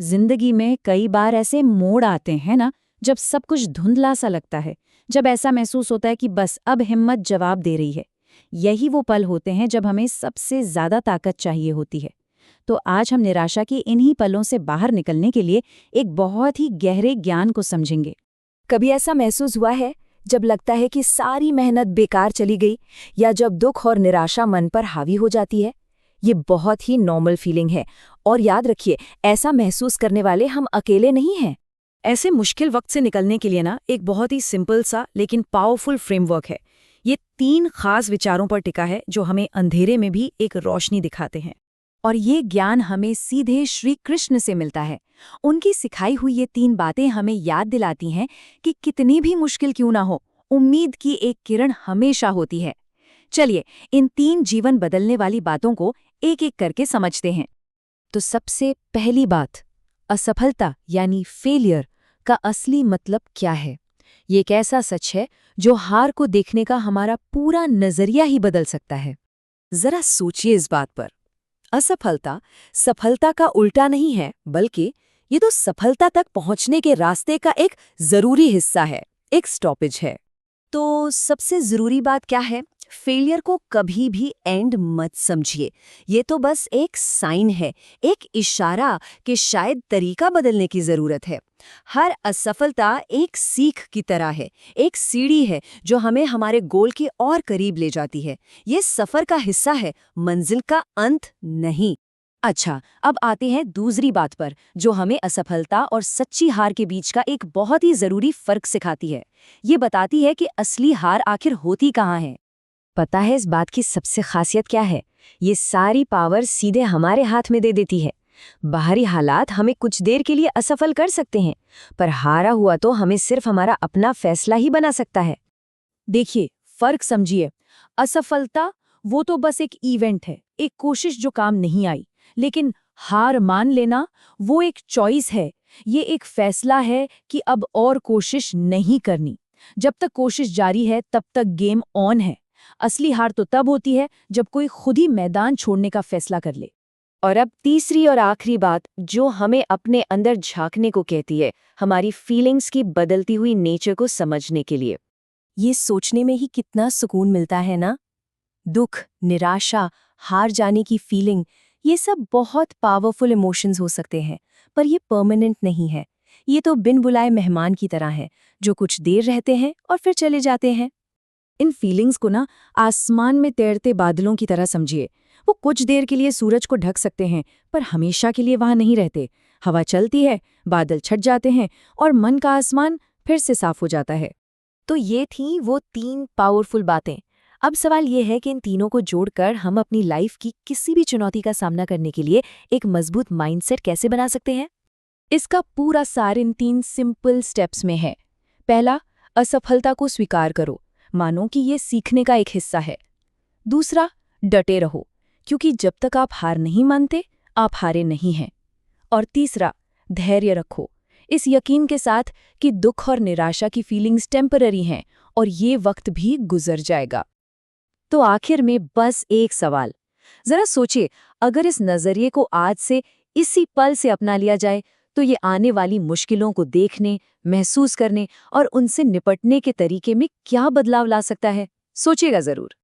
जिंदगी में कई बार ऐसे मोड़ आते हैं ना, जब सब कुछ धुंधला सा लगता है, जब ऐसा महसूस होता है कि बस अब हिम्मत जवाब दे रही है। यही वो पल होते हैं जब हमें सबसे ज्यादा ताकत चाहिए होती है। तो आज हम निराशा की इन्हीं पलों से बाहर निकलने के लिए एक बहुत ही गहरे ज्ञान को समझेंगे। कभी ऐसा महसूस हुआ है जब लगता है कि सारी मेहनत बेकार चली गई, या जब दुख और निराशा मन पर हावी हो जाती है? ये बहुत ही नॉर्मल फीलिंग है, और याद रखिए, ऐसा महसूस करने वाले हम अकेले नहीं हैं। ऐसे मुश्किल वक्त से निकलने के लिए ना एक बहुत ही सिंपल सा लेकिन पावरफुल फ्रेमवर्क है। ये 3 खास विचारों पर टिका है जो हमें अंधेरे में भी एक रोशनी दिखाते हैं। और ये ज्ञान हमें सीधे श्री कृष्ण से मिलता है। उनकी सिखाई हुई ये 3 बातें हमें याद दिलाती हैं कि कितनी भी मुश्किल क्यों ना हो, उम्मीद की एक किरण हमेशा होती है। चलिए इन 3 जीवन बदलने वाली बातों को एक एक करके समझते हैं। तो सबसे पहली बात, असफलता यानी फेलियर का असली मतलब क्या है? ये एक ऐसा सच है जो हार को देखने का हमारा पूरा नजरिया ही बदल सकता है। जरा सोचिए इस बात पर। असफलता सफलता का उल्टा नहीं है, बल्कि ये तो सफलता तक पहुंचने के रास्ते का एक जरूरी हिस्सा है, एक स्टॉपेज है। तो सबसे जरूरी बात क्या है? फेलियर को कभी भी एंड मत समझिए। ये तो बस एक साइन है, एक इशारा कि शायद तरीका बदलने की जरूरत है। हर असफलता एक सीख की तरह है, एक सीढ़ी है जो हमें हमारे गोल के और करीब ले जाती है। ये सफर का हिस्सा है, मंजिल का अंत नहीं। अच्छा, अब आते हैं दूसरी बात पर, जो हमें असफलता और सच्ची हार के बीच का एक बहुत ही जरूरी फर्क सिखाती है। ये बताती है कि असली हार आखिर होती कहाँ है। पता है इस बात की सबसे खासियत क्या है? ये सारी पावर सीधे हमारे हाथ में दे देती है। बाहरी हालात हमें कुछ देर के लिए असफल कर सकते हैं, पर हारा हुआ तो हमें सिर्फ हमारा अपना फैसला ही बना सकता है। देखिए, फर्क समझिए। असफलता वो तो बस एक इवेंट है, एक कोशिश जो काम नहीं आई। लेकिन हार मान लेना वो एक चॉइस है। ये एक फैसला है कि अब और कोशिश नहीं करनी। जब तक कोशिश जारी है तब तक गेम ऑन है। असली हार तो तब होती है जब कोई खुद ही मैदान छोड़ने का फैसला कर ले। और अब तीसरी और आखिरी बात जो हमें अपने अंदर झांकने को कहती है, हमारी फीलिंग्स की बदलती हुई नेचर को समझने के लिए। ये सोचने में ही कितना सुकून मिलता है ना? दुख, निराशा, हार जाने की फीलिंग, ये सब बहुत पावरफुल इमोशंस हो सकते हैं, पर ये परमानेंट नहीं है। ये तो बिन बुलाए मेहमान की तरह है, जो कुछ देर रहते हैं और फिर चले जाते हैं। इन फीलिंग्स को ना आसमान में तैरते बादलों की तरह समझिए। वो कुछ देर के लिए सूरज को ढक सकते हैं, पर हमेशा के लिए वहां नहीं रहते। हवा चलती है, बादल छट जाते हैं और मन का आसमान फिर से साफ हो जाता है। तो ये थी वो 3 पावरफुल बातें। अब सवाल ये है कि इन तीनों को जोड़कर हम अपनी लाइफ की किसी भी चुनौती का सामना करने के लिए एक मजबूत माइंडसेट कैसे बना सकते हैं? इसका पूरा सार इन 3 सिंपल स्टेप्स में है। पहला, असफलता को स्वीकार करो, मानो कि ये सीखने का एक हिस्सा है। दूसरा, डटे रहो, क्योंकि जब तक आप हार नहीं मानते, आप हारे नहीं हैं। और तीसरा, धैर्य रखो, इस यकीन के साथ कि दुख और निराशा की फीलिंग्स टेम्पररी हैं और ये वक्त भी गुजर जाएगा। तो आखिर में बस एक सवाल, जरा सोचिए, अगर इस नजरिए को आज से इसी पल से अपना लिया जाए तो ये आने वाली मुश्किलों को देखने, महसूस करने और उनसे निपटने के तरीके में क्या बदलाव ला सकता है? सोचिएगा जरूर।